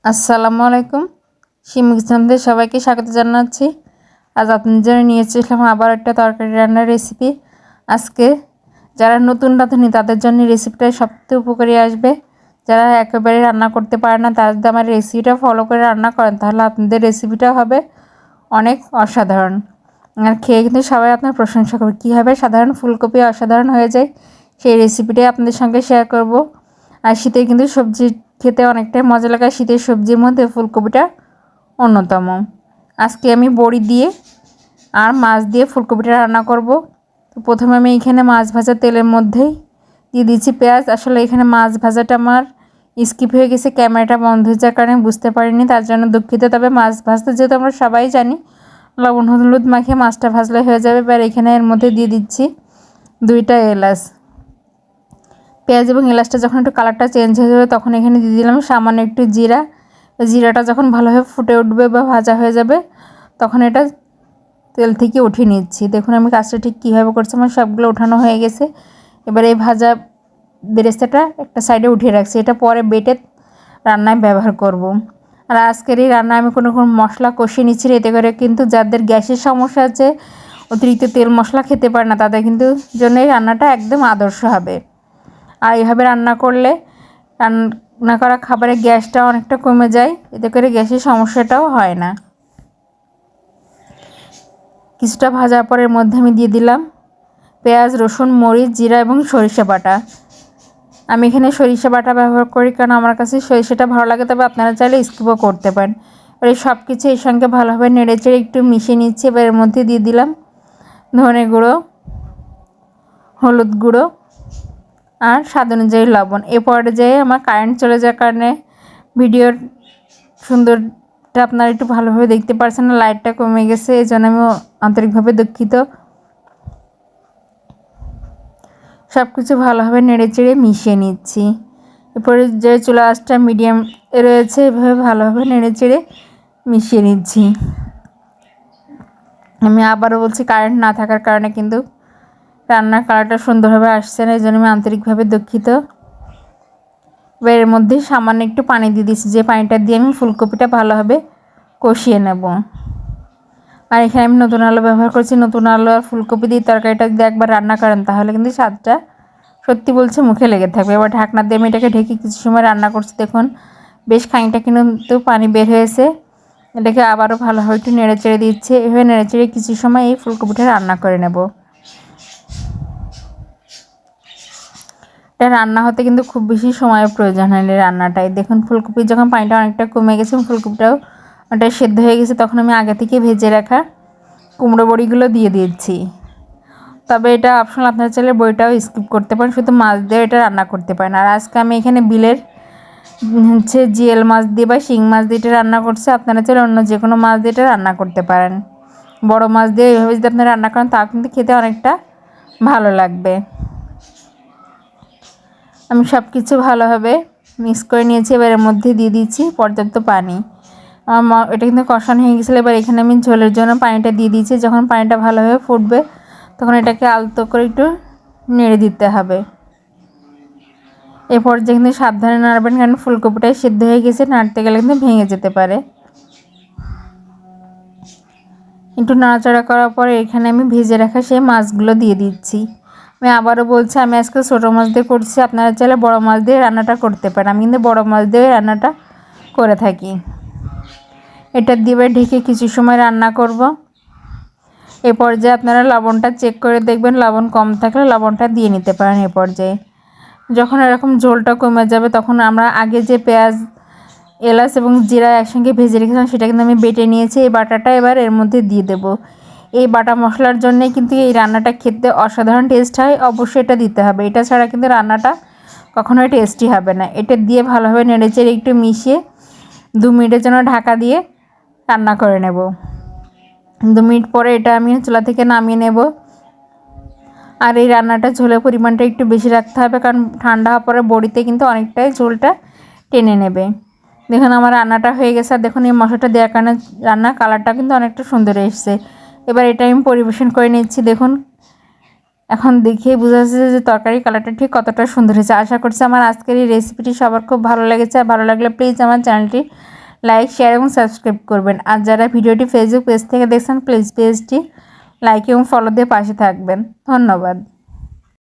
আসসালামু আলাইকুম। শিমু কিচেনে সবাইকে স্বাগত জানাচ্ছি। আজ আপনাদের জন্য নিয়ে এসেছিলাম আবার একটা তরকারি রান্নার রেসিপি। আজকে যারা নতুন রাঁধুনি তাদের জন্য রেসিপিটা সবথেকে উপকারী আসবে। যারা একেবারে রান্না করতে পারে না তারা যদি আমার রেসিপিটা ফলো করে রান্না করেন তাহলে আপনাদের রেসিপিটা হবে অনেক অসাধারণ। আর খেয়ে কিন্তু সবাই আপনার প্রশংসা করবে। কীভাবে সাধারণ ফুলকপি অসাধারণ হয়ে যায় সেই রেসিপিটাই আপনাদের সঙ্গে শেয়ার করব। আর শীতে কিন্তু সবজি খেতে অনেকটাই মজা লাগে। শীতের সবজির মধ্যে ফুলকপিটা অন্যতম। আজকে আমি বড়ি দিয়ে আর মাছ দিয়ে ফুলকপিটা রান্না করব। তো প্রথমে আমি এখানে মাছ ভাজা তেলের মধ্যেই দিয়ে দিচ্ছি পেঁয়াজ। আসলে এখানে মাছ ভাজাটা আমার স্কিপ হয়ে গেছে, ক্যামেরাটা বন্ধ হয়ে যাওয়ার কারণে বুঝতে পারিনি, তার জন্য দুঃখিত। তবে মাছ ভাজতে যেহেতু আমরা সবাই জানি লবণ হলুদ মাখিয়ে মাছটা ভাজলে হয়ে যাবে। এবার এখানে এর মধ্যে দিয়ে দিচ্ছি 2টা এলাচ। পেঁয়াজ এবং এলাচটা যখন একটু কালারটা চেঞ্জ হয়ে যাবে তখন এখানে দিয়ে দিলাম সামান্য একটু জিরা। জিরাটা যখন ভালোভাবে ফুটে উঠবে বা ভাজা হয়ে যাবে তখন এটা তেল থেকে উঠিয়ে নিচ্ছি। দেখুন আমি কাজটা ঠিক কীভাবে করছি, আমার সবগুলো ওঠানো হয়ে গেছে। এবার এই ভাজা বেরেস্তাটা একটা সাইডে উঠিয়ে রাখছি, এটা পরে বেটে রান্নায় ব্যবহার করব। আর আজকের এই রান্নায় আমি কোনো মশলা কষিয়ে নিচ্ছি, এতে করে কিন্তু যাদের গ্যাসের সমস্যা আছে, অতিরিক্ত তেল মশলা খেতে পারে না, তাদের কিন্তু জন্য এই রান্নাটা একদম আদর্শ হবে। আর এইভাবে রান্না করলে রান্না করা খাবারের গ্যাসটা অনেকটা কমে যায়, এতে করে গ্যাসের সমস্যাটাও হয় না। কিছুটা ভাজার পরের মধ্যে আমি দিয়ে দিলাম পেঁয়াজ, রসুন, মরিচ, জিরা এবং সরিষা বাটা। আমি এখানে সরিষা বাটা ব্যবহার করি কারণ আমার কাছে সরিষাটা ভালো লাগে, তবে আপনারা চাইলে স্কিপও করতে পারেন। এবার এই সব কিছু এর সঙ্গে ভালোভাবে নেড়েচেড়ে একটু মিশিয়ে নিচ্ছি। এবার এর মধ্যে দিয়ে দিলাম ধনে গুঁড়ো, হলুদ গুঁড়ো আর স্বাদ অনুযায়ী লবণ। এ পর্যায়ে আমার কারেন্ট চলে যাওয়ার কারণে ভিডিওর সুন্দরটা আপনারা একটু ভালোভাবে দেখতে পারছেন না, লাইটটা কমে গেছে, এই জন্য আমি আন্তরিকভাবে দুঃখিত। সব কিছু ভালোভাবে নেড়েচেড়ে মিশিয়ে নিচ্ছি। এরপরে যে চুলা আঁচটা মিডিয়াম রয়েছে, এভাবে ভালোভাবে নেড়েচেড়ে মিশিয়ে নিচ্ছি। আমি আবারও বলছি, কারেন্ট না থাকার কারণে কিন্তু রান্নার কালারটা সুন্দরভাবে আসছে না, এই জন্য আমি আন্তরিকভাবে দুঃখিত। এবার এর মধ্যে সামান্য একটু পানি দিয়ে দিচ্ছি, যে পানিটা দিয়ে আমি ফুলকপিটা ভালোভাবে কষিয়ে নেব। আর এখানে আমি নতুন আলু ব্যবহার করছি। নতুন আলু আর ফুলকপি দিয়ে তরকারিটা যদি একবার রান্না করেন তাহলে কিন্তু স্বাদটা সত্যি বলছে মুখে লেগে থাকবে। এবার ঢাকনা দিয়ে আমি এটাকে ঢেকে কিছু সময় রান্না করছি। দেখুন বেশ খানিকটা কিন্তু পানি বের হয়েছে। এটাকে আবারও ভালোভাবে একটু নেড়ে চেড়ে দিচ্ছে। এভাবে নেড়ে চেড়ে কিছু সময় এই ফুলকপিটা রান্না করে নেব। এটা রান্না হতে কিন্তু খুব বেশি সময়ের প্রয়োজন হয়নি রান্নাটায়। দেখুন ফুলকপির যখন পানিটা অনেকটা কমে গেছে, ফুলকপিটাও ওটা সেদ্ধ হয়ে গেছে, তখন আমি আগে থেকে ভেজে রাখা কুমড়ো বড়িগুলো দিয়ে দিচ্ছি। তবে এটা অপশনাল, আপনারা চাইলে বড়িটাও স্কিপ করতে পারেন, শুধু মাছ দিয়ে এটা রান্না করতে পারেন। আর আজকে আমি এখানে বিলের জিএল মাছ দিয়ে বা শিং মাছ দিয়ে এটা রান্না করছি। আপনারা চাইলে অন্য যে কোনো মাছ দিয়ে এটা রান্না করতে পারেন। বড় মাছ দিয়ে এইভাবে যদি আপনারা রান্না করেন তাও কিন্তু খেতে অনেকটা ভালো লাগবে। আমি সব কিছু ভালোভাবে মিক্স করে নিয়েছি। এবার এর মধ্যে দিয়ে দিচ্ছি পর্যাপ্ত পানি। এটা কিন্তু কষানো হয়ে গেছিলো। এবার এখানে আমি ঝোলের জন্য পানিটা দিয়ে দিয়েছি। যখন পানিটা ভালোভাবে ফুটবে তখন এটাকে আলতো করে একটু নেড়ে দিতে হবে। এ পর্যায়ে কিন্তু সাবধানে নাড়বেন, কারণ ফুলকপিটাই সিদ্ধ হয়ে গেছে, নাড়তে গেলে কিন্তু ভেঙে যেতে পারে। একটু নাড়াচাড়া করার পরে এখানে আমি ভেজে রাখা সেই মাছগুলো দিয়ে দিচ্ছি। আমি আবারও বলছি, আমি আজকে ছোটো মাছ দিয়ে করছি, আপনারা চাইলে বড় মাছ দিয়ে রান্নাটা করতে পারেন। আমি কিন্তু বড় মাছ দিয়ে রান্নাটা করে থাকি। এটা দিয়ে ঢেকে কিছু সময় রান্না করব। এ পর্যায়ে আপনারা লবণটা চেক করে দেখবেন, লবণ কম থাকলে লবণটা দিয়ে নিতে পারেন। এ পর্যায়ে যখন এরকম ঝোলটা কমে যাবে তখন আমরা আগে যে পেঁয়াজ, এলাচ এবং জিরা একসঙ্গে ভেজে রেখেছিলাম সেটা কিন্তু আমি বেটে নিয়েছি। এই বাটাটা এবার এর মধ্যে দিয়ে দেব। এই বাটা মশলার জন্যে কিন্তু এই রান্নাটা খেতে অসাধারণ টেস্ট হয়, অবশ্যই এটা দিতে হবে। এটা ছাড়া কিন্তু রান্নাটা কখনোই টেস্টি হবে না। এটা দিয়ে ভালোভাবে নেড়েচেড়ে একটু মিশিয়ে 2 মিনিটের জন্য ঢাকা দিয়ে রান্না করে নেব। 2 মিনিট পরে এটা আমি চুলা থেকে নামিয়ে নেব। আর এই রান্নাটা ঝোলের পরিমাণটা একটু বেশি রাখতে হবে, কারণ ঠান্ডা হওয়ার পরে বড়িতে কিন্তু অনেকটাই ঝোলটা টেনে নেবে। দেখুন আমার রান্নাটা হয়ে গেছে। আর দেখুন এই মশলাটা দেওয়ার কারণে রান্নার কালারটা কিন্তু অনেকটা সুন্দর এসেছে। এবার এটা আমি পরিবেশন করে নিচ্ছি। দেখুন এখন দেখেই বোঝা যাচ্ছে যে তরকারি কালারটা ঠিক কতটা সুন্দর হয়েছে। আশা করছি আমার আজকের এই রেসিপিটি সবার খুব ভালো লেগেছে। আর ভালো লাগলে প্লিজ আমার চ্যানেলটি লাইক, শেয়ার এবং সাবস্ক্রাইব করবেন। আর যারা ভিডিওটি ফেসবুক পেজ থেকে দেখছেন প্লিজ পেজটি লাইক এবং ফলো দিয়ে পাশে থাকবেন। ধন্যবাদ।